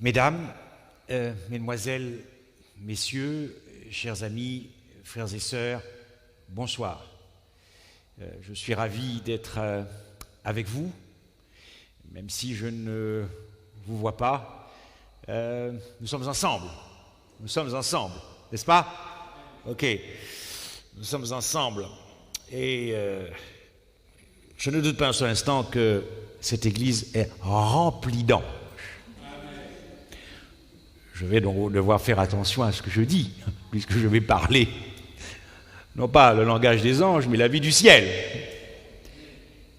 Mesdames, Mesdemoiselles, Messieurs, chers amis, frères et sœurs, bonsoir. Je suis ravi d'être avec vous, même si je ne vous vois pas. Nous sommes ensemble, n'est-ce pas? Ok, nous sommes ensemble. Et je ne doute pas un seul instant que cette église est remplie d'anges. Je vais donc devoir faire attention à ce que je dis, puisque je vais parler, non pas le langage des anges, mais la vie du ciel.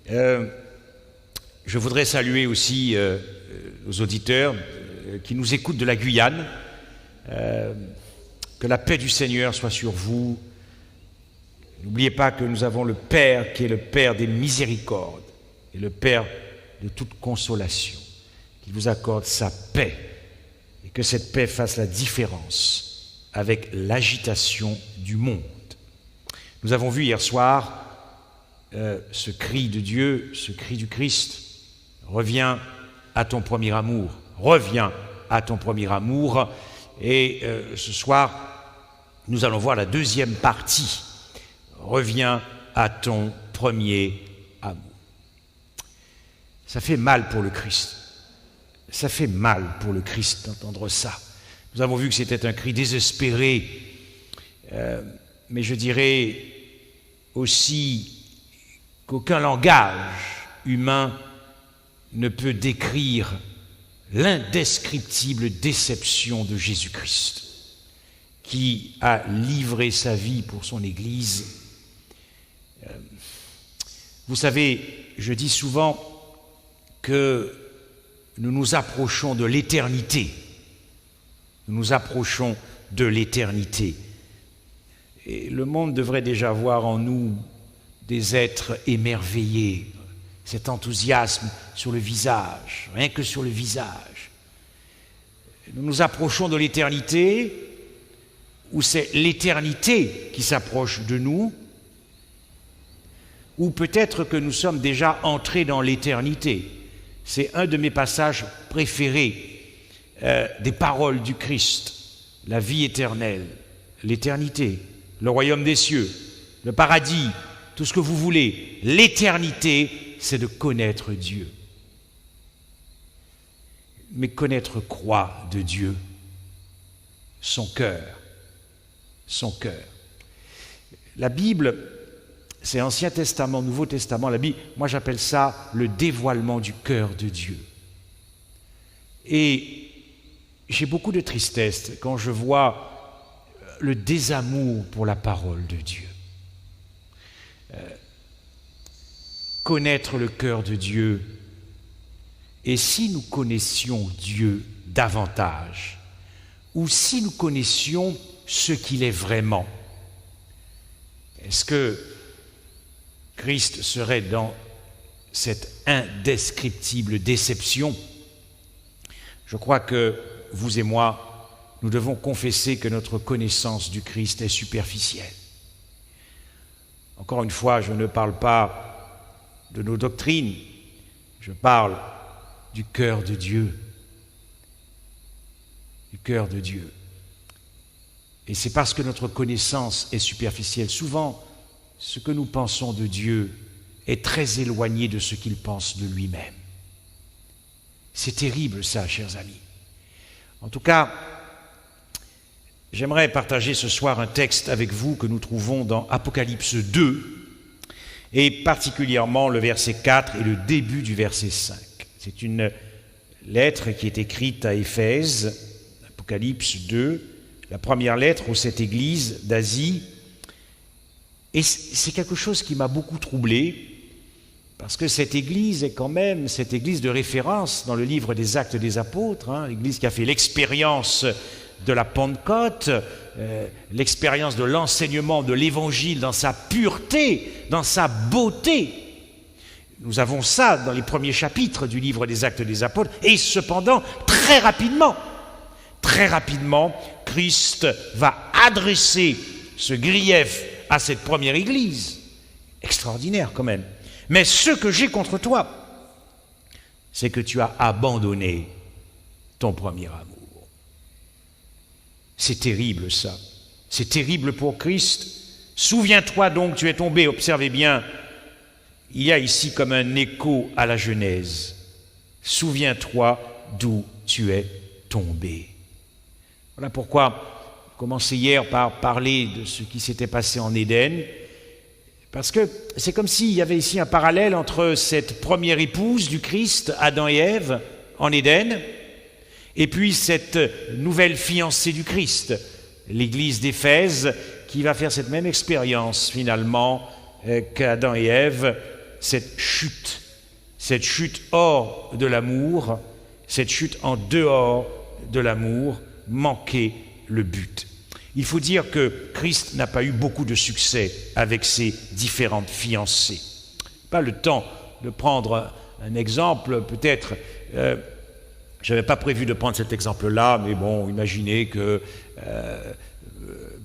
Je voudrais saluer aussi nos auditeurs qui nous écoutent de la Guyane. Que la paix du Seigneur soit sur vous. N'oubliez pas que nous avons le Père qui est le Père des miséricordes et le Père de toute consolation, qui vous accorde sa paix. Et que cette paix fasse la différence avec l'agitation du monde. Nous avons vu hier soir ce cri de Dieu, ce cri du Christ. Reviens à ton premier amour. Reviens à ton premier amour. Et ce soir, nous allons voir la deuxième partie. Reviens à ton premier amour. Ça fait mal pour le Christ. Ça fait mal pour le Christ d'entendre ça. Nous avons vu que c'était un cri désespéré, mais je dirais aussi qu'aucun langage humain ne peut décrire l'indescriptible déception de Jésus-Christ, qui a livré sa vie pour son Église. Vous savez, je dis souvent que nous nous approchons de l'éternité. Nous nous approchons de l'éternité. Et le monde devrait déjà voir en nous des êtres émerveillés, cet enthousiasme sur le visage, rien que sur le visage. Nous nous approchons de l'éternité, ou c'est l'éternité qui s'approche de nous, ou peut-être que nous sommes déjà entrés dans l'éternité. C'est un de mes passages préférés des paroles du Christ. La vie éternelle, l'éternité, le royaume des cieux, le paradis, tout ce que vous voulez. L'éternité, c'est de connaître Dieu. Mais connaître quoi de Dieu? Son cœur. Son cœur. La Bible, c'est Ancien Testament, Nouveau Testament, la Bible, moi j'appelle ça le dévoilement du cœur de Dieu. Et j'ai beaucoup de tristesse quand je vois le désamour pour la parole de Dieu. Connaître le cœur de Dieu, et si nous connaissions Dieu davantage, ou si nous connaissions ce qu'il est vraiment, est-ce que Christ serait dans cette indescriptible déception? Je crois que vous et moi, nous devons confesser que notre connaissance du Christ est superficielle. Encore une fois, je ne parle pas de nos doctrines, je parle du cœur de Dieu. Du cœur de Dieu. Et c'est parce que notre connaissance est superficielle. Souvent, ce que nous pensons de Dieu est très éloigné de ce qu'il pense de lui-même. C'est terrible ça, chers amis. En tout cas, j'aimerais partager ce soir un texte avec vous que nous trouvons dans Apocalypse 2, et particulièrement le verset 4 et le début du verset 5. C'est une lettre qui est écrite à Éphèse, Apocalypse 2, la première lettre aux 7 églises d'Asie. Et c'est quelque chose qui m'a beaucoup troublé, parce que cette église est quand même cette église de référence dans le livre des Actes des Apôtres, l'église qui a fait l'expérience de la Pentecôte, l'expérience de l'enseignement de l'Évangile dans sa pureté, dans sa beauté. Nous avons ça dans les premiers chapitres du livre des Actes des Apôtres, et cependant, très rapidement, Christ va adresser ce grief à cette première église. Extraordinaire quand même. Mais ce que j'ai contre toi, c'est que tu as abandonné ton premier amour. C'est terrible ça. C'est terrible pour Christ. Souviens-toi donc, tu es tombé, observez bien, il y a ici comme un écho à la Genèse. Souviens-toi d'où tu es tombé. Voilà pourquoi j'ai commencé hier par parler de ce qui s'était passé en Éden, parce que c'est comme s'il y avait ici un parallèle entre cette première épouse du Christ, Adam et Ève, en Éden, et puis cette nouvelle fiancée du Christ, l'église d'Éphèse, qui va faire cette même expérience finalement qu'Adam et Ève, cette chute hors de l'amour, cette chute en dehors de l'amour, manquer le but. Il faut dire que Christ n'a pas eu beaucoup de succès avec ses différentes fiancées. Pas le temps de prendre un exemple, peut-être, je n'avais pas prévu de prendre cet exemple-là, mais bon, imaginez que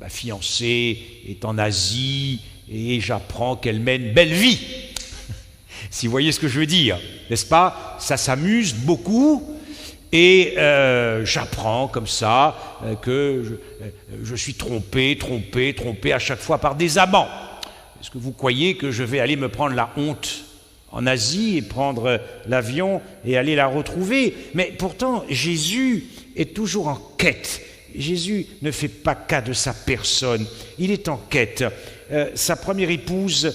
ma fiancée est en Asie et j'apprends qu'elle mène belle vie. Si vous voyez ce que je veux dire, n'est-ce pas? Ça s'amuse beaucoup. Et j'apprends comme ça que je suis trompé à chaque fois par des amants. Est-ce que vous croyez que je vais aller me prendre la honte en Asie et prendre l'avion et aller la retrouver? Mais pourtant, Jésus est toujours en quête. Jésus ne fait pas cas de sa personne. Il est en quête. Sa première épouse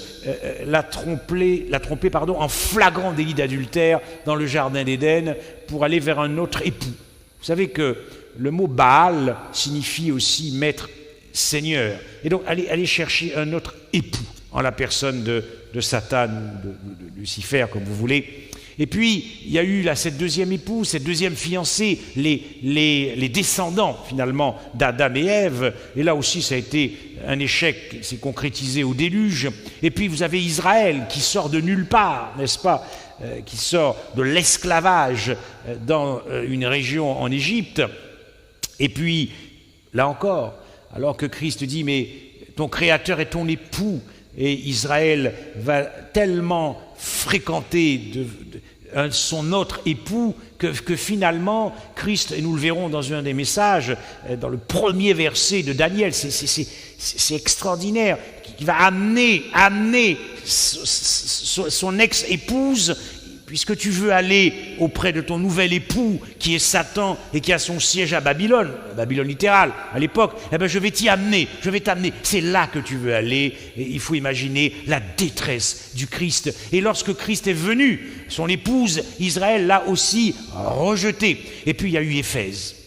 l'a trompé en flagrant délit d'adultère dans le jardin d'Éden pour aller vers un autre époux. Vous savez que le mot Baal signifie aussi maître seigneur. Et donc aller chercher un autre époux en la personne de Satan ou de Lucifer, comme vous voulez. Et puis, il y a eu cette deuxième épouse, cette deuxième fiancée, les descendants, finalement, d'Adam et Ève. Et là aussi, ça a été un échec, c'est concrétisé au déluge. Et puis, vous avez Israël qui sort de nulle part, n'est-ce pas, qui sort de l'esclavage dans une région en Égypte. Et puis, là encore, alors que Christ dit, mais ton Créateur est ton époux, et Israël va tellement fréquenter son autre époux que finalement Christ, et nous le verrons dans un des messages, dans le premier verset de Daniel, c'est extraordinaire, qui va amener son ex-épouse. Puisque tu veux aller auprès de ton nouvel époux, qui est Satan et qui a son siège à Babylone littérale à l'époque, eh bien je vais t'amener, c'est là que tu veux aller. Et il faut imaginer la détresse du Christ. Et lorsque Christ est venu, son épouse, Israël, l'a aussi rejeté. Et puis il y a eu Éphèse.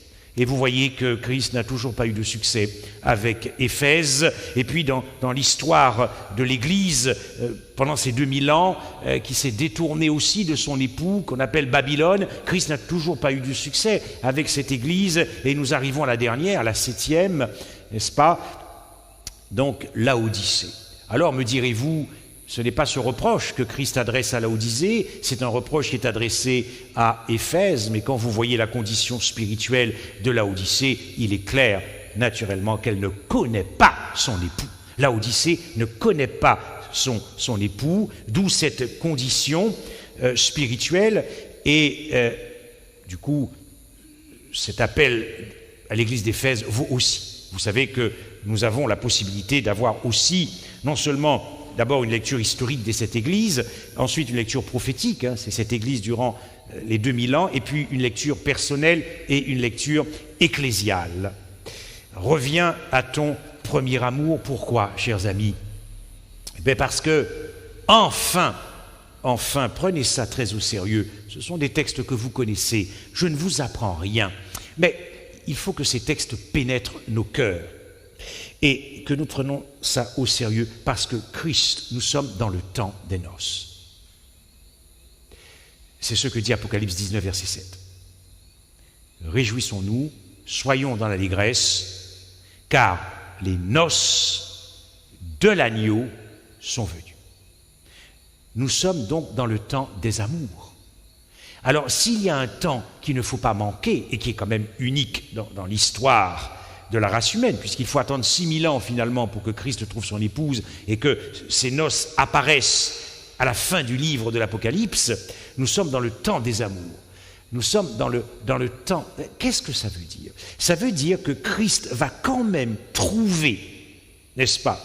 Et vous voyez que Christ n'a toujours pas eu de succès avec Éphèse. Et puis dans l'histoire de l'Église, pendant ces 2000 ans, qui s'est détourné aussi de son époux, qu'on appelle Babylone, Christ n'a toujours pas eu de succès avec cette Église. Et nous arrivons à la dernière, à la 7e, n'est-ce pas? Donc, Laodicée. Alors me direz-vous, ce n'est pas ce reproche que Christ adresse à Laodicée, c'est un reproche qui est adressé à Éphèse, mais quand vous voyez la condition spirituelle de Laodicée, il est clair, naturellement, qu'elle ne connaît pas son époux. Laodicée ne connaît pas son époux, d'où cette condition spirituelle, et du coup, cet appel à l'église d'Éphèse vaut aussi. Vous savez que nous avons la possibilité d'avoir aussi, non seulement d'abord une lecture historique de cette église, ensuite une lecture prophétique, c'est cette église durant les 2000 ans, et puis une lecture personnelle et une lecture ecclésiale. Reviens à ton premier amour. Pourquoi, chers amis? Parce que, enfin, prenez ça très au sérieux. Ce sont des textes que vous connaissez. Je ne vous apprends rien. Mais il faut que ces textes pénètrent nos cœurs. Et que nous prenons ça au sérieux, parce que Christ, nous sommes dans le temps des noces. C'est ce que dit Apocalypse 19, verset 7. Réjouissons-nous, soyons dans l'allégresse, car les noces de l'agneau sont venues. Nous sommes donc dans le temps des amours. Alors, s'il y a un temps qu'il ne faut pas manquer, et qui est quand même unique dans l'histoire de la race humaine, puisqu'il faut attendre 6000 ans finalement pour que Christ trouve son épouse et que ces noces apparaissent à la fin du livre de l'Apocalypse, nous sommes dans le temps des amours. Nous sommes dans le temps. Qu'est-ce que ça veut dire? Ça veut dire que Christ va quand même trouver, n'est-ce pas,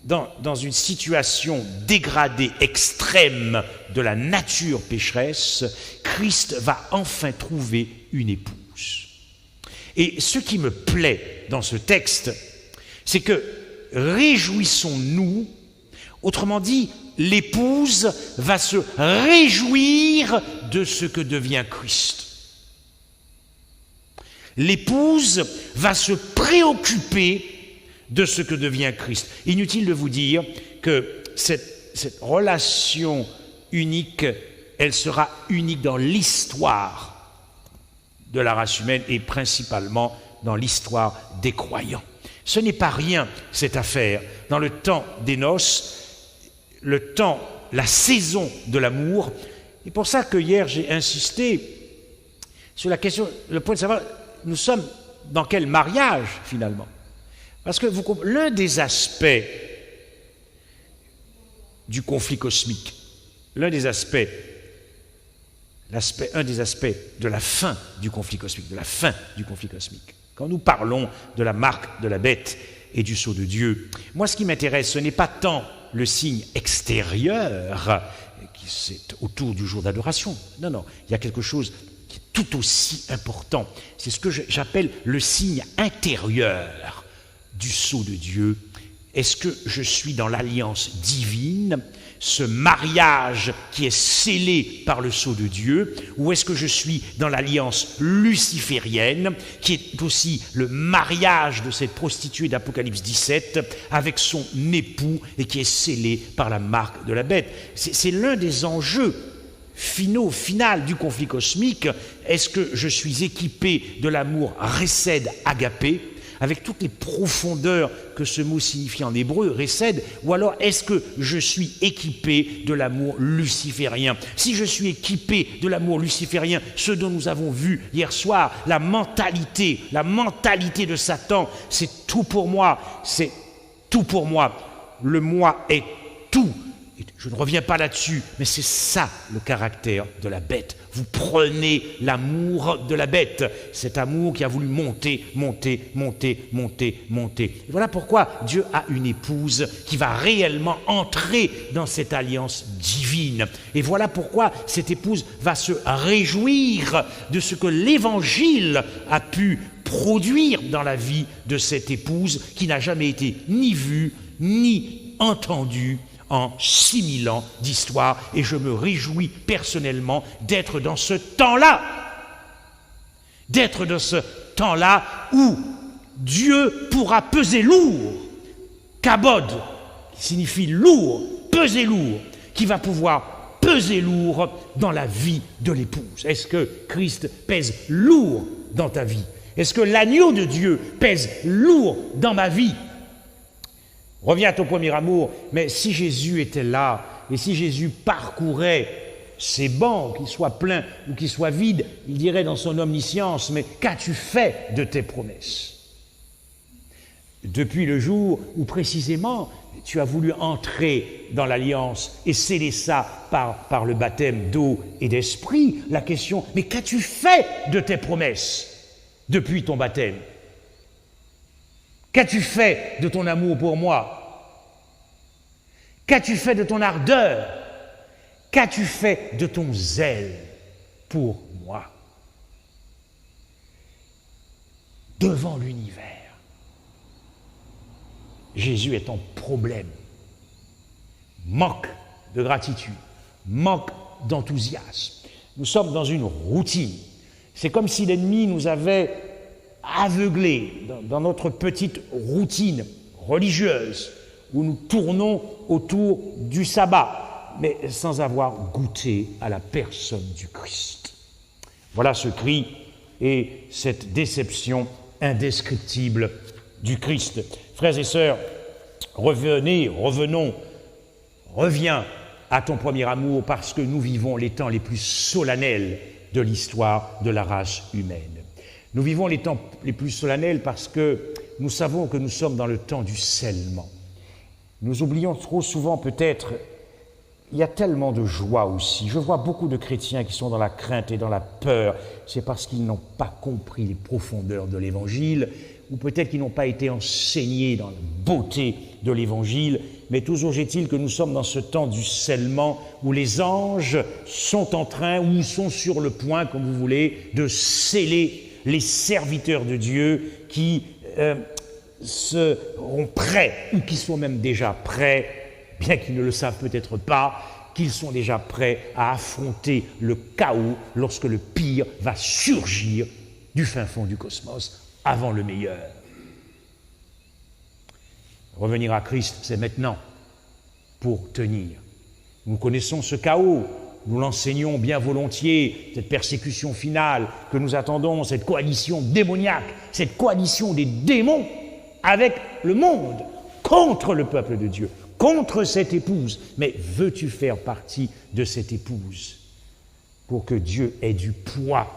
dans une situation dégradée, extrême de la nature pécheresse, Christ va enfin trouver une épouse. Et ce qui me plaît dans ce texte, c'est que réjouissons-nous, autrement dit, l'épouse va se réjouir de ce que devient Christ. L'épouse va se préoccuper de ce que devient Christ. Inutile de vous dire que cette relation unique, elle sera unique dans l'histoire de la race humaine et principalement dans l'histoire des croyants. Ce n'est pas rien, cette affaire. Dans le temps des noces, le temps, la saison de l'amour, c'est pour ça que hier j'ai insisté sur la question, le point de savoir, nous sommes dans quel mariage finalement? Parce que l'un des aspects du conflit cosmique, un des aspects de la fin du conflit cosmique, quand nous parlons de la marque de la bête et du sceau de Dieu, moi ce qui m'intéresse, ce n'est pas tant le signe extérieur, qui c'est autour du jour d'adoration, non, il y a quelque chose qui est tout aussi important, c'est ce que j'appelle le signe intérieur du sceau de Dieu. Est-ce que je suis dans l'alliance divine, ce mariage qui est scellé par le sceau de Dieu, ou est-ce que je suis dans l'alliance luciférienne, qui est aussi le mariage de cette prostituée d'Apocalypse 17 avec son époux et qui est scellé par la marque de la bête? C'est l'un des enjeux final du conflit cosmique. Est-ce que je suis équipé de l'amour récède agapé, avec toutes les profondeurs que ce mot signifie en hébreu, récède, ou alors est-ce que je suis équipé de l'amour luciférien? Si je suis équipé de l'amour luciférien, ce dont nous avons vu hier soir, la mentalité de Satan, c'est tout pour moi, le moi est tout. Je ne reviens pas là-dessus, mais c'est ça le caractère de la bête. Vous prenez l'amour de la bête, cet amour qui a voulu monter. Et voilà pourquoi Dieu a une épouse qui va réellement entrer dans cette alliance divine. Et voilà pourquoi cette épouse va se réjouir de ce que l'Évangile a pu produire dans la vie de cette épouse qui n'a jamais été ni vue, ni entendue en 6000 ans d'histoire, et je me réjouis personnellement d'être dans ce temps-là où Dieu pourra peser lourd, kabod, qui signifie lourd, peser lourd, qui va pouvoir peser lourd dans la vie de l'épouse. Est-ce que Christ pèse lourd dans ta vie? Est-ce que l'agneau de Dieu pèse lourd dans ma vie? Reviens à ton premier amour, mais si Jésus était là, et si Jésus parcourait ces bancs, qu'ils soient pleins ou qu'ils soient vides, il dirait dans son omniscience, mais qu'as-tu fait de tes promesses? Depuis le jour où précisément tu as voulu entrer dans l'alliance et sceller ça par le baptême d'eau et d'esprit, la question, mais qu'as-tu fait de tes promesses depuis ton baptême? Qu'as-tu fait de ton amour pour moi? Qu'as-tu fait de ton ardeur? Qu'as-tu fait de ton zèle pour moi? Devant l'univers, Jésus est en problème. Manque de gratitude, manque d'enthousiasme. Nous sommes dans une routine. C'est comme si l'ennemi nous avait aveuglés dans notre petite routine religieuse où nous tournons autour du sabbat, mais sans avoir goûté à la personne du Christ. Voilà ce cri et cette déception indescriptible du Christ. Frères et sœurs, reviens à ton premier amour, parce que nous vivons les temps les plus solennels de l'histoire de la race humaine. Nous vivons les temps les plus solennels parce que nous savons que nous sommes dans le temps du scellement. Nous oublions trop souvent peut-être il y a tellement de joie aussi. Je vois beaucoup de chrétiens qui sont dans la crainte et dans la peur. C'est parce qu'ils n'ont pas compris les profondeurs de l'Évangile, ou peut-être qu'ils n'ont pas été enseignés dans la beauté de l'Évangile. Mais toujours est-il que nous sommes dans ce temps du scellement où les anges sont en train, ou sont sur le point, comme vous voulez, de sceller les serviteurs de Dieu qui seront prêts, ou qui sont même déjà prêts, bien qu'ils ne le savent peut-être pas, qu'ils sont déjà prêts à affronter le chaos lorsque le pire va surgir du fin fond du cosmos avant le meilleur. Revenir à Christ, c'est maintenant pour tenir. Nous connaissons ce chaos, nous l'enseignons bien volontiers, cette persécution finale que nous attendons, cette coalition démoniaque, cette coalition des démons avec le monde, contre le peuple de Dieu, contre cette épouse. Mais veux-tu faire partie de cette épouse pour que Dieu ait du poids?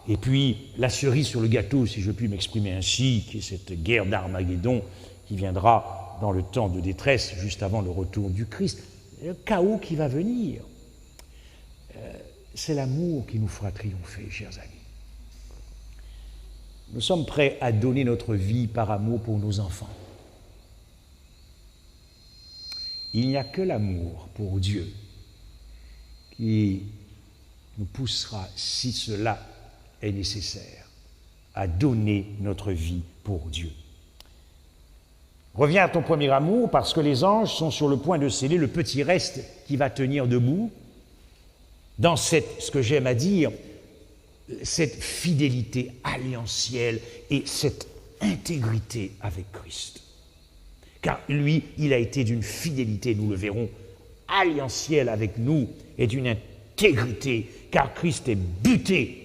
Et puis, la cerise sur le gâteau, si je puis m'exprimer ainsi, qui est cette guerre d'Armageddon qui viendra dans le temps de détresse, juste avant le retour du Christ, le chaos qui va venir. C'est l'amour qui nous fera triompher, chers amis. Nous sommes prêts à donner notre vie par amour pour nos enfants. Il n'y a que l'amour pour Dieu qui nous poussera, si cela est nécessaire, à donner notre vie pour Dieu. Reviens à ton premier amour, parce que les anges sont sur le point de sceller le petit reste qui va tenir debout dans ce que j'aime à dire, cette fidélité alliantielle et cette intégrité avec Christ. Car lui, il a été d'une fidélité, nous le verrons, alliantielle avec nous et d'une intégrité, car Christ est buté.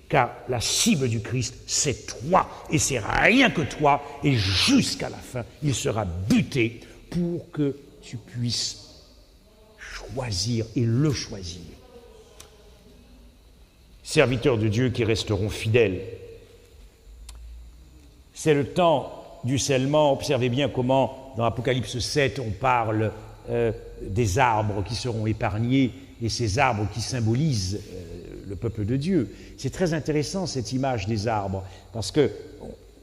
Car la cible du Christ, c'est toi, et c'est rien que toi, et jusqu'à la fin, il sera buté pour que tu puisses choisir et le choisir. Serviteurs de Dieu qui resteront fidèles. C'est le temps du scellement. Observez bien comment, dans Apocalypse 7, on parle des arbres qui seront épargnés, et ces arbres qui symbolisent le peuple de Dieu. C'est très intéressant cette image des arbres, parce que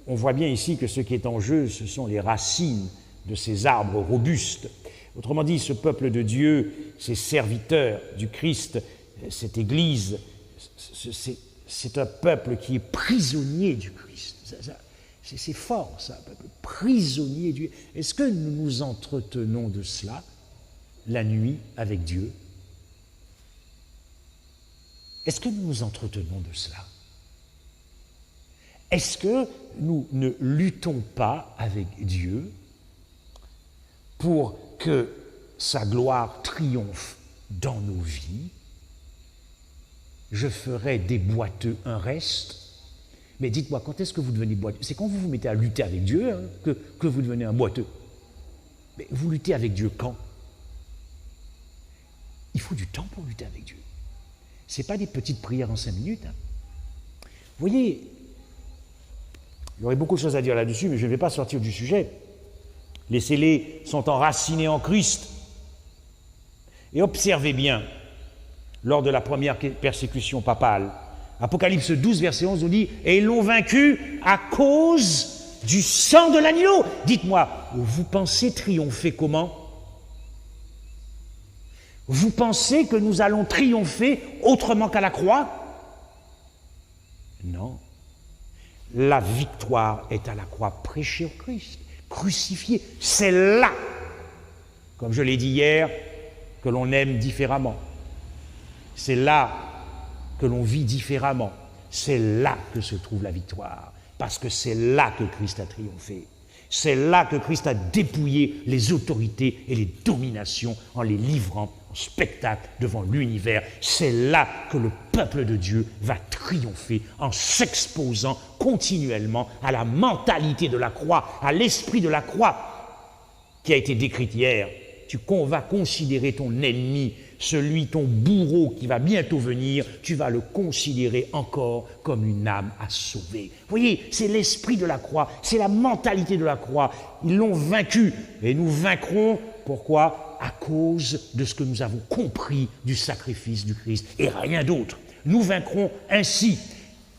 on voit bien ici que ce qui est en jeu, ce sont les racines de ces arbres robustes. Autrement dit, ce peuple de Dieu, ces serviteurs du Christ, cette Église, c'est un peuple qui est prisonnier du Christ. C'est fort, ça, un peuple prisonnier du... Est-ce que nous nous entretenons de cela la nuit avec Dieu? Est-ce que nous nous entretenons de cela? Est-ce que nous ne luttons pas avec Dieu pour que sa gloire triomphe dans nos vies? Je ferai des boiteux un reste. Mais dites-moi, quand est-ce que vous devenez boiteux? C'est quand vous vous mettez à lutter avec Dieu que vous devenez un boiteux. Mais vous luttez avec Dieu quand? Il faut du temps pour lutter avec Dieu. Ce n'est pas des petites prières en 5 minutes. Vous voyez, il y aurait beaucoup de choses à dire là-dessus, mais je ne vais pas sortir du sujet. Les scellés sont enracinés en Christ. Et observez bien, lors de la première persécution papale, Apocalypse 12, verset 11, nous dit « Et ils l'ont vaincu à cause du sang de l'agneau ». Dites-moi, vous pensez triompher comment? Vous pensez que nous allons triompher autrement qu'à la croix? Non. La victoire est à la croix, prêchée au Christ, crucifié. C'est là, comme je l'ai dit hier, que l'on aime différemment. C'est là que l'on vit différemment. C'est là que se trouve la victoire, parce que c'est là que Christ a triomphé. C'est là que Christ a dépouillé les autorités et les dominations en les livrant en spectacle devant l'univers. C'est là que le peuple de Dieu va triompher en s'exposant continuellement à la mentalité de la croix, à l'esprit de la croix qui a été décrite hier. Tu vas considérer ton ennemi, ton bourreau qui va bientôt venir, tu vas le considérer encore comme une âme à sauver. Vous voyez, c'est l'esprit de la croix, c'est la mentalité de la croix. Ils l'ont vaincu et nous vaincrons Pourquoi? À cause de ce que nous avons compris du sacrifice du Christ et rien d'autre. Nous vaincrons ainsi.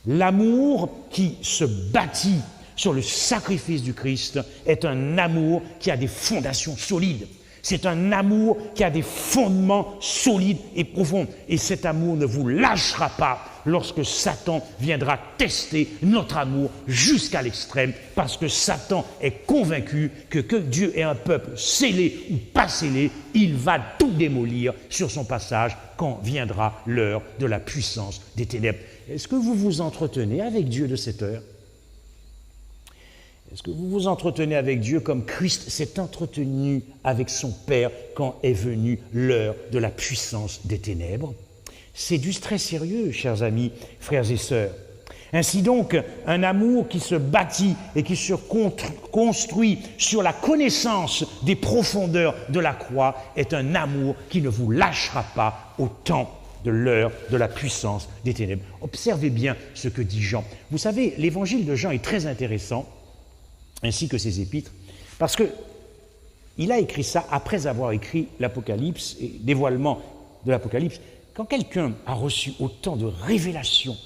L'amour qui se bâtit sur le sacrifice du Christ est un amour qui a des fondations solides. C'est un amour qui a des fondements solides et profonds. Et cet amour ne vous lâchera pas lorsque Satan viendra tester notre amour jusqu'à l'extrême, parce que Satan est convaincu que Dieu est un peuple scellé ou pas scellé, il va tout démolir sur son passage quand viendra l'heure de la puissance des ténèbres. Est-ce que vous vous entretenez avec Dieu de cette heure? Est-ce que vous vous entretenez avec Dieu comme Christ s'est entretenu avec son Père quand est venue l'heure de la puissance des ténèbres? C'est du très sérieux, chers amis, frères et sœurs. Ainsi donc, un amour qui se bâtit et qui se construit sur la connaissance des profondeurs de la croix est un amour qui ne vous lâchera pas au temps de l'heure de la puissance des ténèbres. Observez bien ce que dit Jean. Vous savez, l'évangile de Jean est très intéressant, ainsi que ses épîtres, parce qu'il a écrit ça après avoir écrit l'Apocalypse et dévoilement de l'Apocalypse. Quand quelqu'un a reçu autant de révélations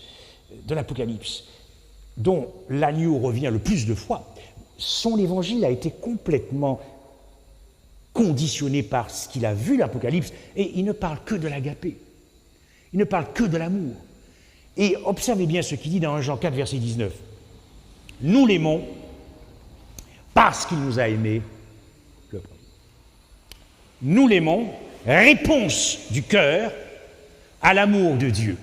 de l'Apocalypse, dont l'agneau revient le plus de fois, son évangile a été complètement conditionné par ce qu'il a vu l'Apocalypse, et il ne parle que de l'agapé, il ne parle que de l'amour. Et observez bien ce qu'il dit dans Jean 4, verset 19. « Nous l'aimons parce qu'il nous a aimés le premier. » Nous l'aimons, réponse du cœur à l'amour de Dieu.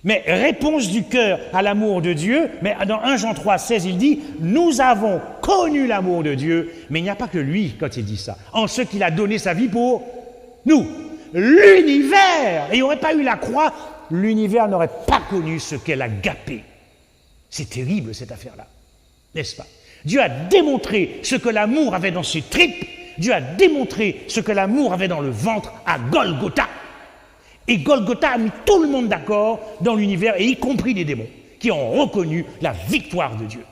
Mais réponse du cœur à l'amour de Dieu, mais dans 1 Jean 3, 16, il dit « Nous avons connu l'amour de Dieu », mais il n'y a pas que lui quand il dit ça, en ce qu'il a donné sa vie pour nous. L'univers, et il n'y aurait pas eu la croix, l'univers n'aurait pas connu ce qu'est l'agapé. C'est terrible cette affaire-là, n'est-ce pas? Dieu a démontré ce que l'amour avait dans ses tripes, Dieu a démontré ce que l'amour avait dans le ventre à Golgotha. Et Golgotha a mis tout le monde d'accord dans l'univers, et y compris les démons, qui ont reconnu la victoire de Dieu.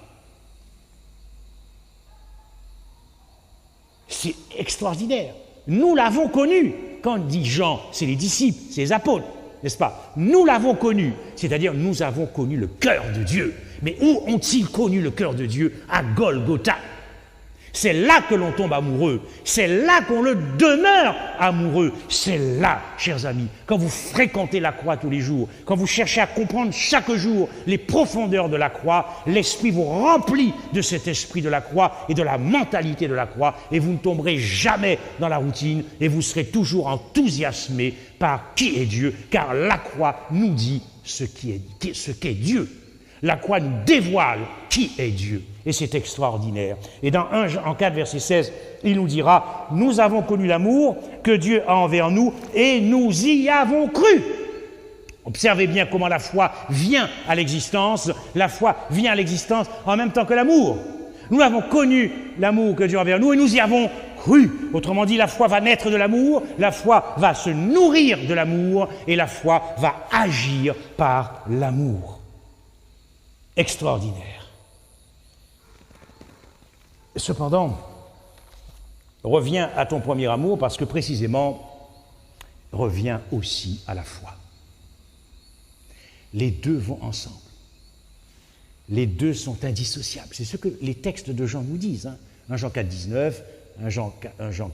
C'est extraordinaire. Nous l'avons connu. Quand dit Jean, c'est les disciples, c'est les apôtres, n'est-ce pas? Nous l'avons connu, c'est-à-dire nous avons connu le cœur de Dieu. Mais où ont-ils connu le cœur de Dieu? À Golgotha. C'est là que l'on tombe amoureux, c'est là qu'on le demeure amoureux, c'est là, chers amis, quand vous fréquentez la croix tous les jours, quand vous cherchez à comprendre chaque jour les profondeurs de la croix, l'esprit vous remplit de cet esprit de la croix et de la mentalité de la croix, et vous ne tomberez jamais dans la routine, et vous serez toujours enthousiasmé par qui est Dieu, car la croix nous dit ce qu'est Dieu. La croix nous dévoile qui est Dieu. Et c'est extraordinaire. Et dans 1 Jean 4, verset 16, il nous dira « Nous avons connu l'amour que Dieu a envers nous et nous y avons cru. » Observez bien comment la foi vient à l'existence. La foi vient à l'existence en même temps que l'amour. Nous avons connu l'amour que Dieu a envers nous et nous y avons cru. Autrement dit, la foi va naître de l'amour, la foi va se nourrir de l'amour et la foi va agir par l'amour. Extraordinaire. Cependant, reviens à ton premier amour parce que précisément, reviens aussi à la foi. Les deux vont ensemble. Les deux sont indissociables. C'est ce que les textes de Jean nous disent. 1 Jean 4, 19, 1 Jean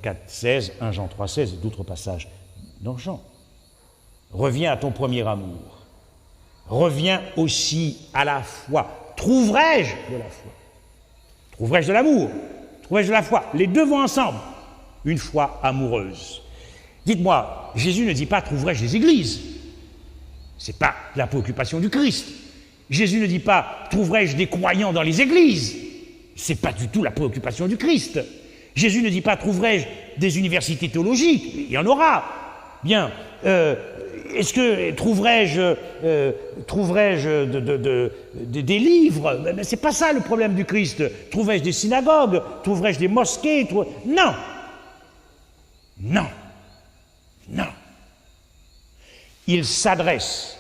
4, 16, 1 Jean 3, 16 et d'autres passages dans Jean. Reviens à ton premier amour. Reviens aussi à la foi. Trouverai-je de la foi? Trouverai-je de l'amour? Trouverai-je de la foi? Les deux vont ensemble. Une foi amoureuse. Dites-moi, Jésus ne dit pas trouverai-je des églises? Ce n'est pas la préoccupation du Christ. Jésus ne dit pas trouverai-je des croyants dans les églises? Ce n'est pas du tout la préoccupation du Christ. Jésus ne dit pas trouverai-je des universités théologiques? Il y en aura. Bien. Est-ce que trouverai-je des livres? Mais ce n'est pas ça le problème du Christ. Trouverai-je des synagogues? Trouverai-je des mosquées? Non. Non. Non. Il s'adresse,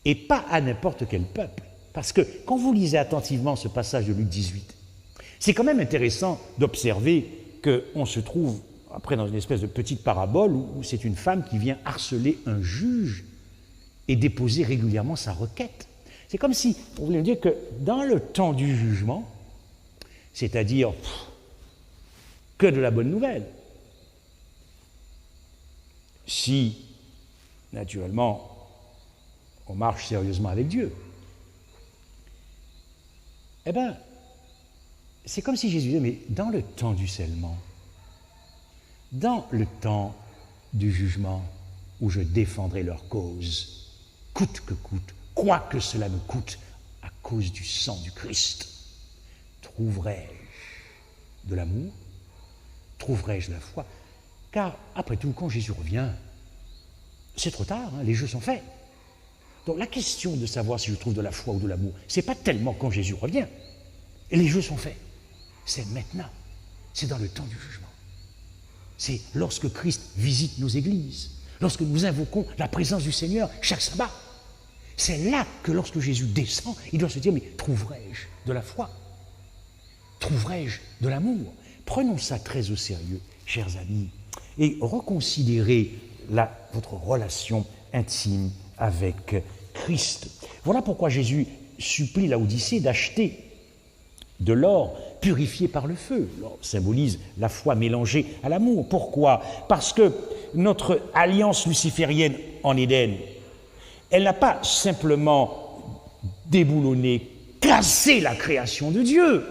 et pas à n'importe quel peuple. Parce que quand vous lisez attentivement ce passage de Luc 18, c'est quand même intéressant d'observer qu'on se trouve après dans une espèce de petite parabole où c'est une femme qui vient harceler un juge et déposer régulièrement sa requête. C'est comme si, on voulait dire que dans le temps du jugement, c'est-à-dire que de la bonne nouvelle, si, naturellement, on marche sérieusement avec Dieu, eh bien, c'est comme si Jésus disait, mais dans le temps du scellement, dans le temps du jugement où je défendrai leur cause, coûte que coûte, quoi que cela me coûte, à cause du sang du Christ, trouverai-je de l'amour? Trouverai-je la foi? Car, après tout, quand Jésus revient, c'est trop tard, hein, les jeux sont faits. Donc la question de savoir si je trouve de la foi ou de l'amour, ce n'est pas tellement quand Jésus revient. Et les jeux sont faits. C'est maintenant. C'est dans le temps du jugement. C'est lorsque Christ visite nos églises, lorsque nous invoquons la présence du Seigneur chaque sabbat. C'est là que lorsque Jésus descend, il doit se dire, mais trouverai-je de la foi? Trouverai-je de l'amour? Prenons ça très au sérieux, chers amis, et reconsidérez votre relation intime avec Christ. Voilà pourquoi Jésus supplie Laodicée d'acheter de l'or purifié par le feu. L'or symbolise la foi mélangée à l'amour. Pourquoi? Parce que notre alliance luciférienne en Éden, elle n'a pas simplement déboulonné, cassé la création de Dieu,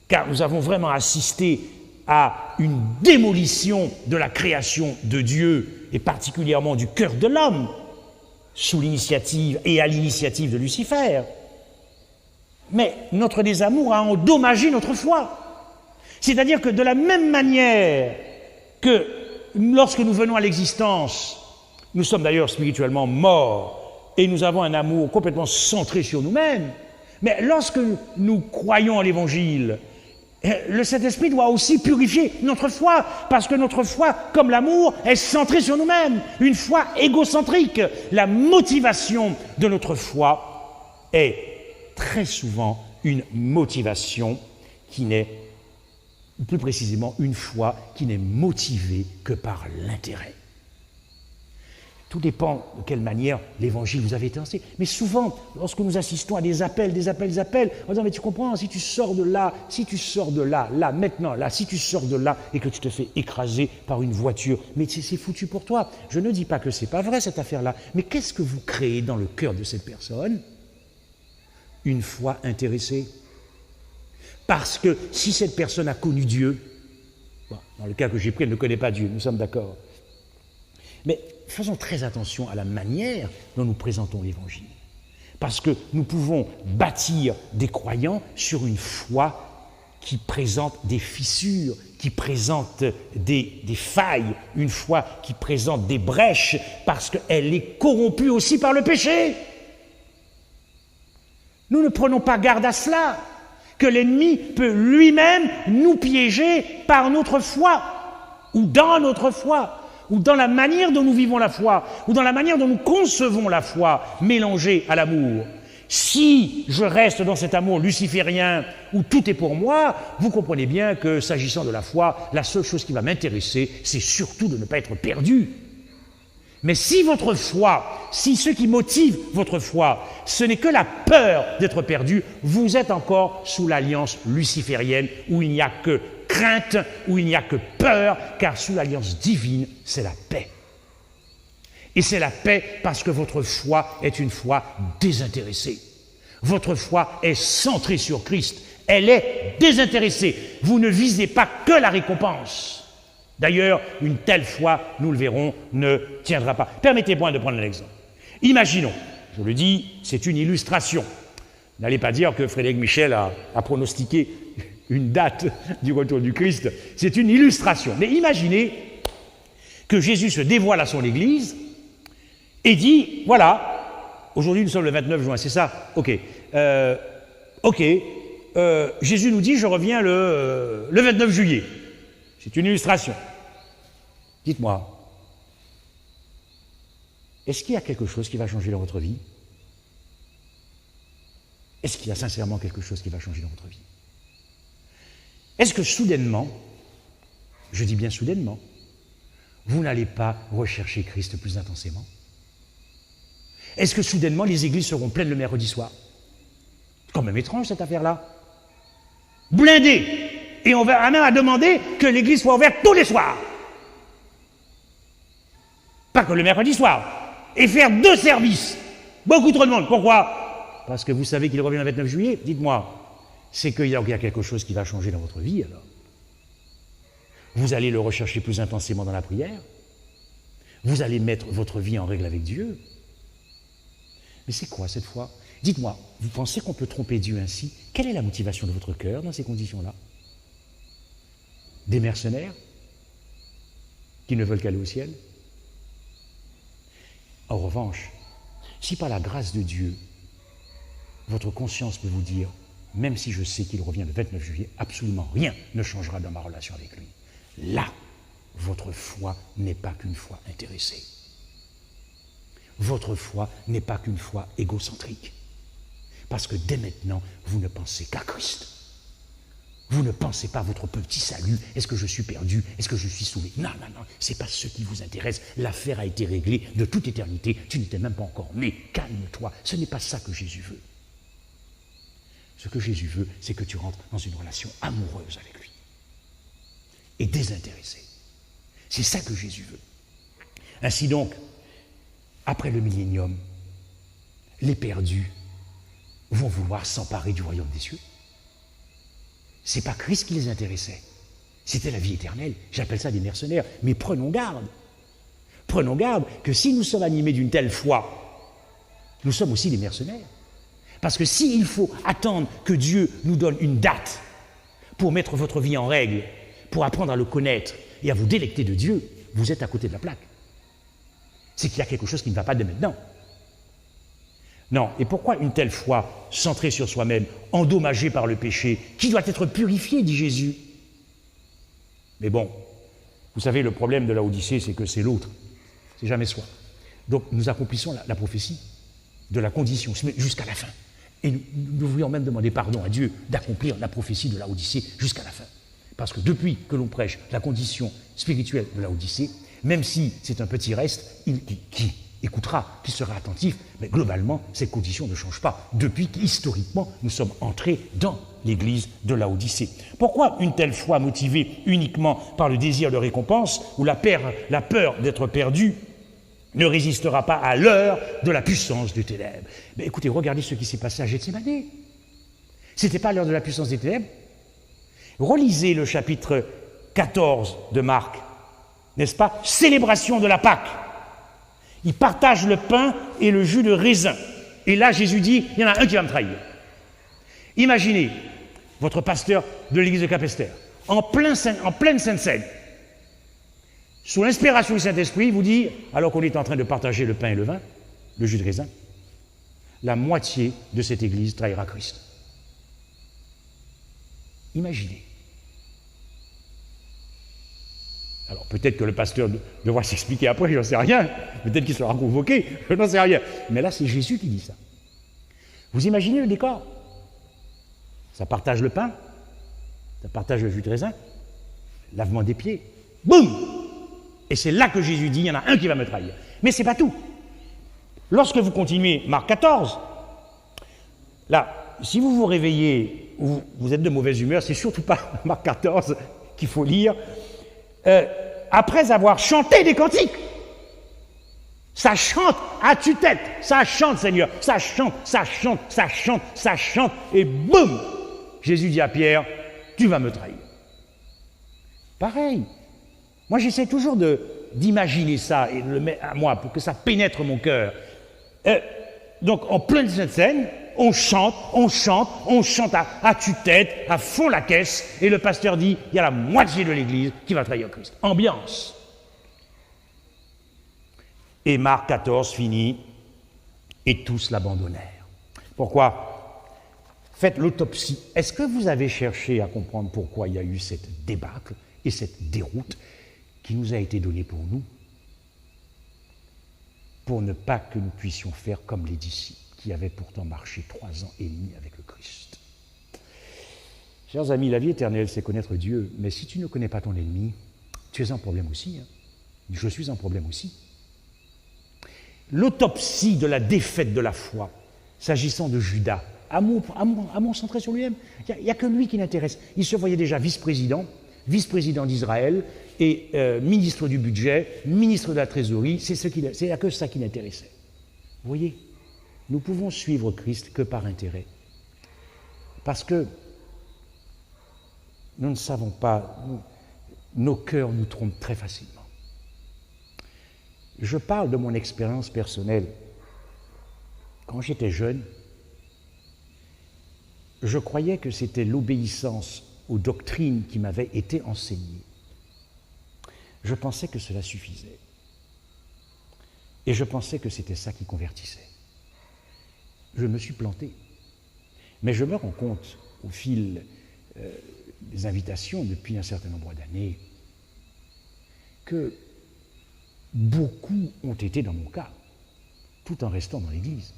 car nous avons vraiment assisté à une démolition de la création de Dieu, et particulièrement du cœur de l'homme, sous l'initiative et à l'initiative de Lucifer. Mais notre désamour a endommagé notre foi. C'est-à-dire que de la même manière que lorsque nous venons à l'existence, nous sommes d'ailleurs spirituellement morts et nous avons un amour complètement centré sur nous-mêmes, mais lorsque nous croyons en l'Évangile, le Saint-Esprit doit aussi purifier notre foi, parce que notre foi, comme l'amour, est centrée sur nous-mêmes, une foi égocentrique. La motivation de notre foi est très souvent une motivation qui n'est, plus précisément, une foi qui n'est motivée que par l'intérêt. Tout dépend de quelle manière l'Évangile vous avait été enseigné. Mais souvent, lorsque nous assistons à des appels, en disant, mais tu comprends, si tu sors de là, maintenant, si tu sors de là et que tu te fais écraser par une voiture, mais c'est foutu pour toi. Je ne dis pas que c'est pas vrai cette affaire-là, mais qu'est-ce que vous créez dans le cœur de cette personne? Une foi intéressée. Parce que si cette personne a connu Dieu, bon, dans le cas que j'ai pris, elle ne connaît pas Dieu, nous sommes d'accord. Mais faisons très attention à la manière dont nous présentons l'Évangile. Parce que nous pouvons bâtir des croyants sur une foi qui présente des fissures, qui présente des failles, une foi qui présente des brèches, parce qu'elle est corrompue aussi par le péché. Nous ne prenons pas garde à cela, que l'ennemi peut lui-même nous piéger par notre foi, ou dans notre foi, ou dans la manière dont nous vivons la foi, ou dans la manière dont nous concevons la foi, mélangée à l'amour. Si je reste dans cet amour luciférien où tout est pour moi, vous comprenez bien que, s'agissant de la foi, la seule chose qui va m'intéresser, c'est surtout de ne pas être perdu. Mais si votre foi, si ce qui motive votre foi, ce n'est que la peur d'être perdu, vous êtes encore sous l'alliance luciférienne où il n'y a que crainte, où il n'y a que peur, car sous l'alliance divine, c'est la paix. Et c'est la paix parce que votre foi est une foi désintéressée. Votre foi est centrée sur Christ. Elle est désintéressée. Vous ne visez pas que la récompense. D'ailleurs, une telle foi, nous le verrons, ne tiendra pas. Permettez-moi de prendre un exemple. Imaginons, je le dis, c'est une illustration. N'allez pas dire que Frédéric Michel a pronostiqué une date du retour du Christ. C'est une illustration. Mais imaginez que Jésus se dévoile à son Église et dit, voilà, aujourd'hui nous sommes le 29 juin, c'est ça? Ok. Jésus nous dit, je reviens le 29 juillet. C'est une illustration. Dites-moi, est-ce qu'il y a quelque chose qui va changer dans votre vie? Est-ce qu'il y a sincèrement quelque chose qui va changer dans votre vie? Est-ce que soudainement, je dis bien soudainement, vous n'allez pas rechercher Christ plus intensément? Est-ce que soudainement les églises seront pleines le mercredi soir? C'est quand même étrange cette affaire-là. Blindées. Et on va même à demander que l'église soit ouverte tous les soirs. Pas que le mercredi soir. Et faire 2 services. Beaucoup trop de monde. Pourquoi? Parce que vous savez qu'il revient le 29 juillet. Dites-moi, c'est qu'il y a quelque chose qui va changer dans votre vie alors. Vous allez le rechercher plus intensément dans la prière. Vous allez mettre votre vie en règle avec Dieu. Mais c'est quoi cette fois? Dites-moi, vous pensez qu'on peut tromper Dieu ainsi? Quelle est la motivation de votre cœur dans ces conditions-là? Des mercenaires qui ne veulent qu'aller au ciel? En revanche, si par la grâce de Dieu, votre conscience peut vous dire, même si je sais qu'il revient le 29 juillet, absolument rien ne changera dans ma relation avec lui. Là, votre foi n'est pas qu'une foi intéressée. Votre foi n'est pas qu'une foi égocentrique. Parce que dès maintenant, vous ne pensez qu'à Christ. Vous ne pensez pas à votre petit salut. Est-ce que je suis perdu? Est-ce que je suis sauvé? Non, non, non, ce n'est pas ce qui vous intéresse. L'affaire a été réglée de toute éternité. Tu n'étais même pas encore né. Calme-toi. Ce n'est pas ça que Jésus veut. Ce que Jésus veut, c'est que tu rentres dans une relation amoureuse avec lui. Et désintéressée. C'est ça que Jésus veut. Ainsi donc, après le millénium, les perdus vont vouloir s'emparer du royaume des cieux. Ce n'est pas Christ qui les intéressait. C'était la vie éternelle. J'appelle ça des mercenaires. Mais prenons garde. Prenons garde que si nous sommes animés d'une telle foi, nous sommes aussi des mercenaires. Parce que s'il faut attendre que Dieu nous donne une date pour mettre votre vie en règle, pour apprendre à le connaître et à vous délecter de Dieu, vous êtes à côté de la plaque. C'est qu'il y a quelque chose qui ne va pas dès maintenant. Non, et pourquoi une telle foi centrée sur soi-même, endommagée par le péché, qui doit être purifiée, dit Jésus? Mais bon, vous savez, le problème de la Odyssée, c'est que c'est l'autre, c'est jamais soi. Donc nous accomplissons la prophétie de la condition jusqu'à la fin. Et nous devrions même demander pardon à Dieu d'accomplir la prophétie de la Odyssée jusqu'à la fin. Parce que depuis que l'on prêche la condition spirituelle de la Odyssée, même si c'est un petit reste, qui écoutera, qui sera attentif, mais globalement, cette condition ne change pas depuis qu'historiquement, nous sommes entrés dans l'église de la Odyssée. Pourquoi une telle foi motivée uniquement par le désir de récompense ou la peur d'être perdu ne résistera pas à l'heure de la puissance des ténèbres? Mais écoutez, regardez ce qui s'est passé à Gethsémani. C'était pas l'heure de la puissance des ténèbres? Relisez le chapitre 14 de Marc, n'est-ce pas? Célébration de la Pâque. Ils partagent le pain et le jus de raisin. Et là, Jésus dit, il y en a un qui va me trahir. Imaginez votre pasteur de l'église de Capesterre, en pleine Sainte Seine, sous l'inspiration du Saint-Esprit, il vous dit, alors qu'on est en train de partager le pain et le vin, le jus de raisin, la moitié de cette église trahira Christ. Imaginez. Alors peut-être que le pasteur devra s'expliquer après, je n'en sais rien. Peut-être qu'il sera convoqué, je n'en sais rien. Mais là, c'est Jésus qui dit ça. Vous imaginez le décor? Ça partage le pain, ça partage le jus de raisin, lavement des pieds. Boum! Et c'est là que Jésus dit, il y en a un qui va me trahir. Mais ce n'est pas tout. Lorsque vous continuez Marc 14, là, si vous vous réveillez, ou vous êtes de mauvaise humeur, c'est surtout pas Marc 14 qu'il faut lire. Après avoir chanté des cantiques, ça chante à tue-tête, ça chante Seigneur, ça chante, ça chante, ça chante, ça chante, et boum, Jésus dit à Pierre, tu vas me trahir. Pareil, moi j'essaie toujours d'imaginer ça et de le mettre à moi pour que ça pénètre mon cœur. Donc en pleine scène, on chante à tue-tête, à fond la caisse, et le pasteur dit, il y a la moitié de l'église qui va trahir Christ. Ambiance. Et Marc 14 finit, et tous l'abandonnèrent. Pourquoi? Faites l'autopsie. Est-ce que vous avez cherché à comprendre pourquoi il y a eu cette débâcle et cette déroute qui nous a été donnée pour nous? Pour ne pas que nous puissions faire comme les disciples, qui avait pourtant marché 3 ans et demi avec le Christ. Chers amis, la vie éternelle, c'est connaître Dieu, mais si tu ne connais pas ton ennemi, Tu es en problème aussi, hein. Je suis en problème aussi. L'autopsie de la défaite de la foi, s'agissant de Judas, amour centré sur lui-même. Il n'y a que lui qui l'intéresse. Il se voyait déjà vice-président d'Israël et ministre du budget, ministre de la trésorerie, c'est à que ça qui l'intéressait. Vous voyez, nous pouvons suivre Christ que par intérêt. Parce que nous ne savons pas, nos cœurs nous trompent très facilement. Je parle de mon expérience personnelle. Quand j'étais jeune, je croyais que c'était l'obéissance aux doctrines qui m'avaient été enseignées. Je pensais que cela suffisait. Et je pensais que c'était ça qui convertissait. Je me suis planté. Mais je me rends compte, au fil des invitations depuis un certain nombre d'années, que beaucoup ont été dans mon cas, tout en restant dans l'Église.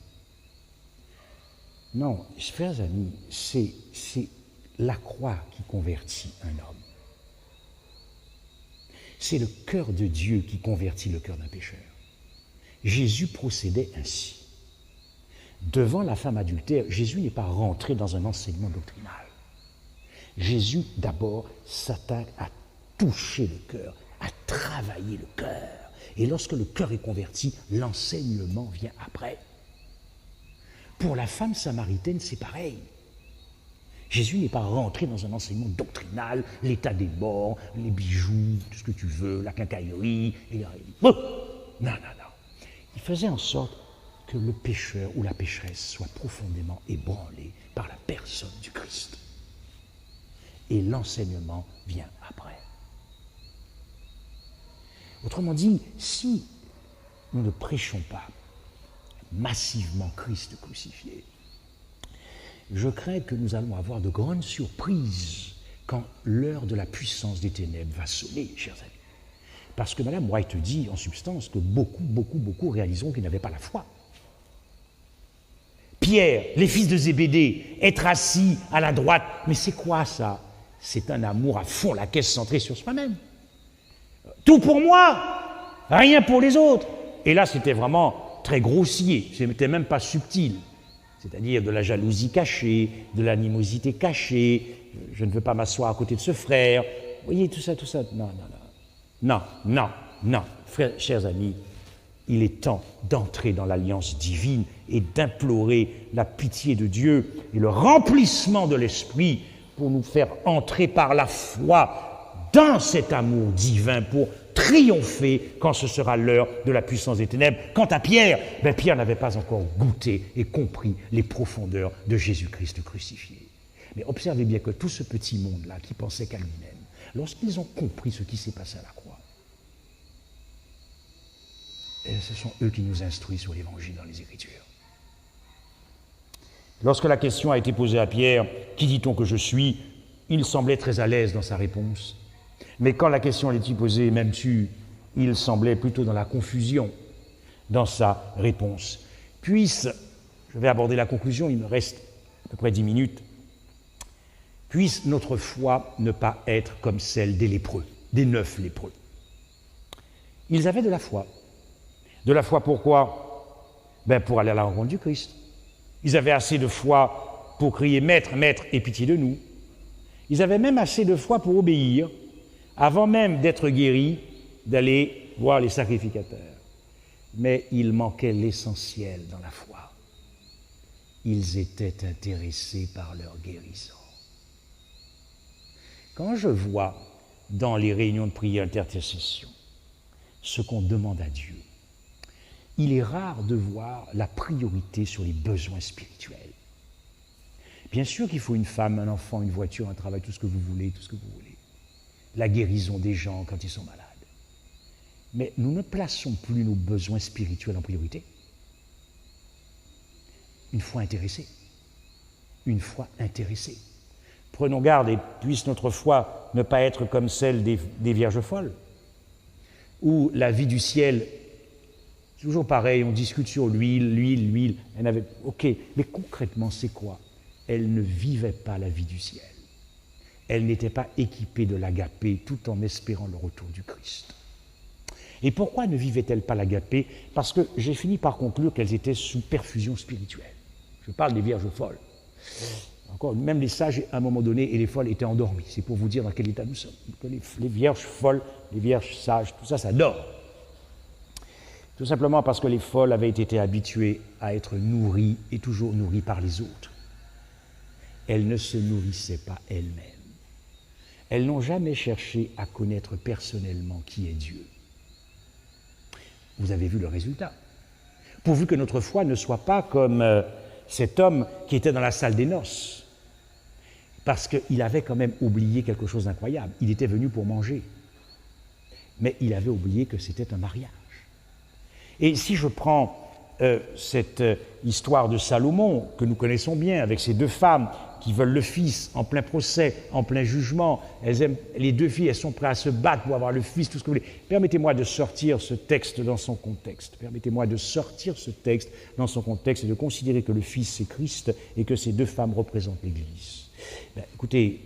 Non, chers amis, c'est la croix qui convertit un homme. C'est le cœur de Dieu qui convertit le cœur d'un pécheur. Jésus procédait ainsi. Devant la femme adultère, Jésus n'est pas rentré dans un enseignement doctrinal. Jésus, d'abord, s'attaque à toucher le cœur, à travailler le cœur. Et lorsque le cœur est converti, l'enseignement vient après. Pour la femme samaritaine, c'est pareil. Jésus n'est pas rentré dans un enseignement doctrinal, l'état des morts, les bijoux, tout ce que tu veux, la quincaillerie. Non. Il faisait en sorte que le pécheur ou la pécheresse soit profondément ébranlé par la personne du Christ. Et l'enseignement vient après. Autrement dit, si nous ne prêchons pas massivement Christ crucifié, je crains que nous allons avoir de grandes surprises quand l'heure de la puissance des ténèbres va sonner, chers amis. Parce que Mme White dit, en substance, que beaucoup réaliseront qu'ils n'avaient pas la foi. Pierre, les fils de Zébédée, être assis à la droite, mais c'est quoi ça? C'est un amour à fond, la caisse centrée sur soi-même. Tout pour moi, rien pour les autres. Et là, c'était vraiment très grossier, c'était même pas subtil. C'est-à-dire de la jalousie cachée, de l'animosité cachée, je ne veux pas m'asseoir à côté de ce frère. Vous voyez, tout ça. Non. Frères, chers amis, il est temps d'entrer dans l'alliance divine et d'implorer la pitié de Dieu et le remplissement de l'Esprit pour nous faire entrer par la foi dans cet amour divin pour triompher quand ce sera l'heure de la puissance des ténèbres. Quant à Pierre, Pierre n'avait pas encore goûté et compris les profondeurs de Jésus-Christ crucifié. Mais observez bien que tout ce petit monde-là qui pensait qu'à lui-même, lorsqu'ils ont compris ce qui s'est passé à la croix, et ce sont eux qui nous instruisent sur l'Évangile dans les Écritures. Lorsque la question a été posée à Pierre, « Qui dit-on que je suis ?», il semblait très à l'aise dans sa réponse. Mais quand la question lui était posée, même tu, il semblait plutôt dans la confusion dans sa réponse. Puisse, je vais aborder la conclusion, il me reste à peu près 10 minutes, puisse notre foi ne pas être comme celle des lépreux, des 9 lépreux. Ils avaient de la foi. De la foi pourquoi? Pour aller à la rencontre du Christ. Ils avaient assez de foi pour crier « Maître, Maître, aie pitié de nous ». Ils avaient même assez de foi pour obéir, avant même d'être guéris, d'aller voir les sacrificateurs. Mais il manquait l'essentiel dans la foi. Ils étaient intéressés par leur guérison. Quand je vois dans les réunions de prière d'intercession ce qu'on demande à Dieu, il est rare de voir la priorité sur les besoins spirituels. Bien sûr qu'il faut une femme, un enfant, une voiture, un travail, tout ce que vous voulez, la guérison des gens quand ils sont malades. Mais nous ne plaçons plus nos besoins spirituels en priorité. Une foi intéressée. Prenons garde et puisse notre foi ne pas être comme celle des vierges folles, où la vie du ciel, c'est toujours pareil, on discute sur l'huile, elle avait, ok, mais concrètement c'est quoi? Elle ne vivait pas la vie du ciel. elles n'étaient pas équipées de l'agapé tout en espérant le retour du Christ. Et pourquoi ne vivaient-elles pas l'agapé? Parce que j'ai fini par conclure qu'elles étaient sous perfusion spirituelle. Je parle des vierges folles. Encore, même les sages, à un moment donné, et les folles étaient endormies. C'est pour vous dire dans quel état nous sommes. Que les vierges folles, les vierges sages, tout ça, ça dort. Tout simplement parce que les folles avaient été habituées à être nourries et toujours nourries par les autres. Elles ne se nourrissaient pas elles-mêmes. Elles n'ont jamais cherché à connaître personnellement qui est Dieu. Vous avez vu le résultat. Pourvu que notre foi ne soit pas comme cet homme qui était dans la salle des noces, parce qu'il avait quand même oublié quelque chose d'incroyable. Il était venu pour manger, mais il avait oublié que c'était un mariage. Et si je prends cette histoire de Salomon, que nous connaissons bien, avec ces deux femmes qui veulent le fils en plein procès, en plein jugement, les deux filles, elles sont prêtes à se battre pour avoir le fils, tout ce que vous voulez. Permettez-moi de sortir ce texte dans son contexte. Permettez-moi de sortir ce texte dans son contexte et de considérer que le fils c'est Christ et que ces deux femmes représentent l'Église. Écoutez,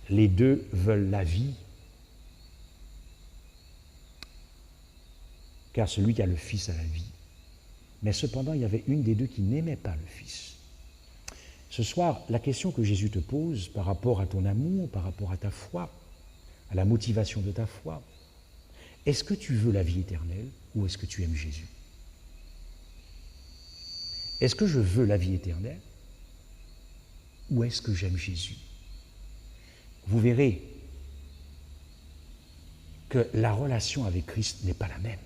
les deux veulent la vie, car celui qui a le fils a la vie. Mais cependant, il y avait une des deux qui n'aimait pas le fils. Ce soir, la question que Jésus te pose par rapport à ton amour, par rapport à ta foi, à la motivation de ta foi, est-ce que tu veux la vie éternelle ou est-ce que tu aimes Jésus? Est-ce que je veux la vie éternelle ou est-ce que j'aime Jésus? Vous verrez que la relation avec Christ n'est pas la même.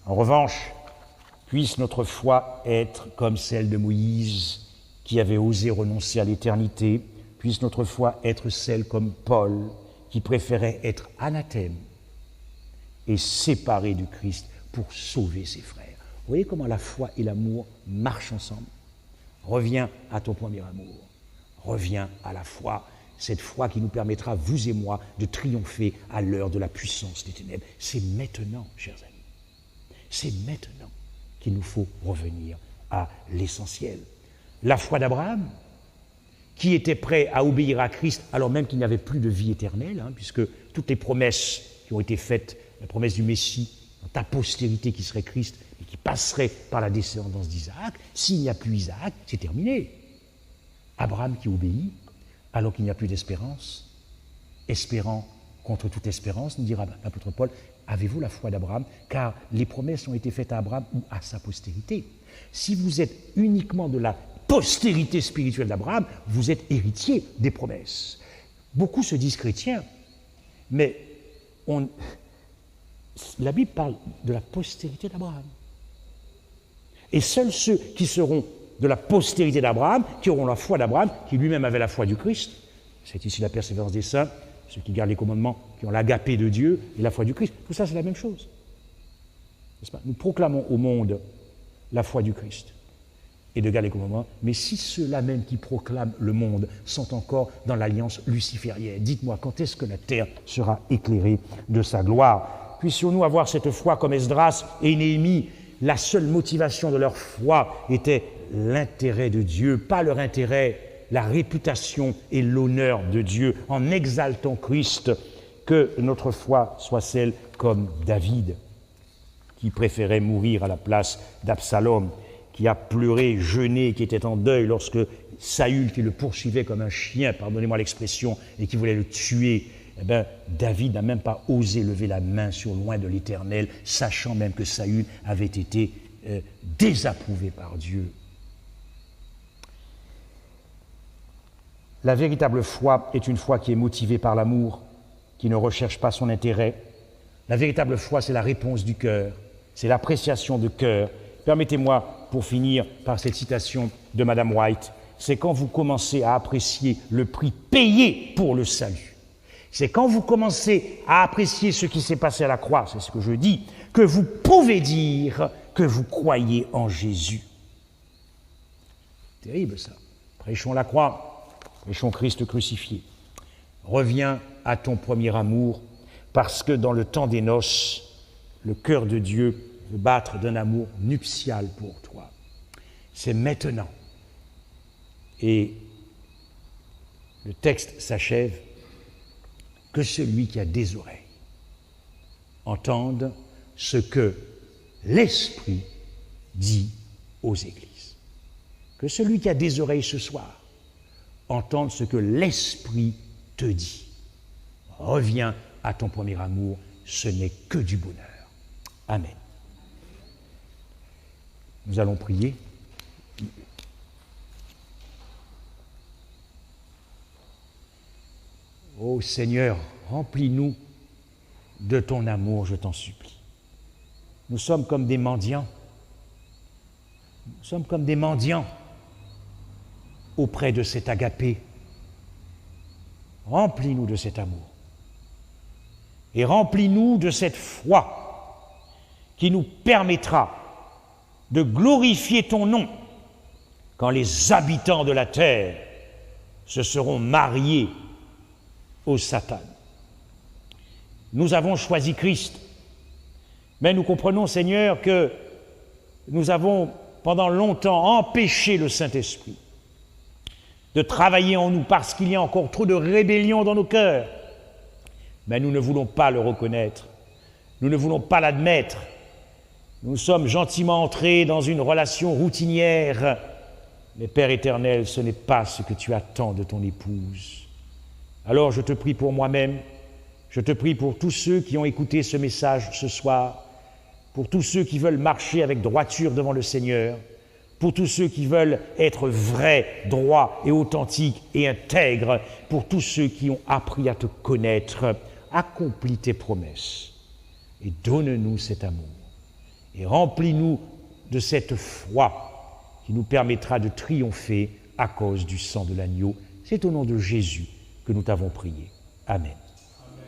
En revanche, puisse notre foi être comme celle de Moïse, qui avait osé renoncer à l'éternité, puisse notre foi être celle comme Paul, qui préférait être anathème et séparé du Christ pour sauver ses frères. Vous voyez comment la foi et l'amour marchent ensemble? Reviens à ton premier amour, reviens à la foi, cette foi qui nous permettra, vous et moi, de triompher à l'heure de la puissance des ténèbres. C'est maintenant, chers amis. C'est maintenant qu'il nous faut revenir à l'essentiel. La foi d'Abraham, qui était prêt à obéir à Christ alors même qu'il n'y avait plus de vie éternelle, puisque toutes les promesses qui ont été faites, la promesse du Messie, dans ta postérité qui serait Christ et qui passerait par la descendance d'Isaac, s'il n'y a plus Isaac, c'est terminé. Abraham qui obéit alors qu'il n'y a plus d'espérance, espérant contre toute espérance, nous dira l'apôtre Paul, avez-vous la foi d'Abraham? Car les promesses ont été faites à Abraham ou à sa postérité. Si vous êtes uniquement de la postérité spirituelle d'Abraham, vous êtes héritier des promesses. Beaucoup se disent chrétiens, mais la Bible parle de la postérité d'Abraham. Et seuls ceux qui seront de la postérité d'Abraham, qui auront la foi d'Abraham, qui lui-même avait la foi du Christ, c'est ici la persévérance des saints, ceux qui gardent les commandements, qui ont l'agapé de Dieu et la foi du Christ. Tout ça, c'est la même chose. N'est-ce pas? Nous proclamons au monde la foi du Christ et de garder les commandements, mais si ceux-là même qui proclament le monde sont encore dans l'alliance luciférienne, dites-moi, quand est-ce que la terre sera éclairée de sa gloire? Puissions-nous avoir cette foi comme Esdras et Néhémie, la seule motivation de leur foi était l'intérêt de Dieu, pas leur intérêt, la réputation et l'honneur de Dieu, en exaltant Christ, que notre foi soit celle comme David, qui préférait mourir à la place d'Absalom, qui a pleuré, jeûné, qui était en deuil lorsque Saül, qui le poursuivait comme un chien, pardonnez-moi l'expression, et qui voulait le tuer, eh bien, David n'a même pas osé lever la main sur loin de l'Éternel, sachant même que Saül avait été désapprouvé par Dieu. La véritable foi est une foi qui est motivée par l'amour, qui ne recherche pas son intérêt. La véritable foi, c'est la réponse du cœur, c'est l'appréciation de cœur. Permettez-moi, pour finir, par cette citation de Madame White, c'est quand vous commencez à apprécier le prix payé pour le salut. C'est quand vous commencez à apprécier ce qui s'est passé à la croix, c'est ce que je dis, que vous pouvez dire que vous croyez en Jésus. Terrible ça. Prêchons la croix. Prêchons Christ crucifié. Reviens à ton premier amour, parce que dans le temps des noces, le cœur de Dieu veut battre d'un amour nuptial pour toi. C'est maintenant. Et le texte s'achève, que celui qui a des oreilles entende ce que l'Esprit dit aux églises. Que celui qui a des oreilles ce soir entende ce que l'Esprit te dit. Reviens à ton premier amour, ce n'est que du bonheur. Amen. Nous allons prier. Ô Seigneur, remplis-nous de ton amour, je t'en supplie. Nous sommes comme des mendiants. Nous sommes comme des mendiants auprès de cet agapé. Remplis-nous de cet amour. Et remplis-nous de cette foi qui nous permettra de glorifier ton nom quand les habitants de la terre se seront mariés au Satan. Nous avons choisi Christ, mais nous comprenons, Seigneur, que nous avons pendant longtemps empêché le Saint-Esprit de travailler en nous parce qu'il y a encore trop de rébellion dans nos cœurs. Mais nous ne voulons pas le reconnaître, nous ne voulons pas l'admettre. Nous sommes gentiment entrés dans une relation routinière. Mais Père éternel, ce n'est pas ce que tu attends de ton épouse. Alors je te prie pour moi-même, je te prie pour tous ceux qui ont écouté ce message ce soir, pour tous ceux qui veulent marcher avec droiture devant le Seigneur, pour tous ceux qui veulent être vrais, droits et authentiques et intègres, pour tous ceux qui ont appris à te connaître. Accomplis tes promesses et donne-nous cet amour et remplis-nous de cette foi qui nous permettra de triompher à cause du sang de l'agneau. C'est au nom de Jésus que nous t'avons prié. Amen.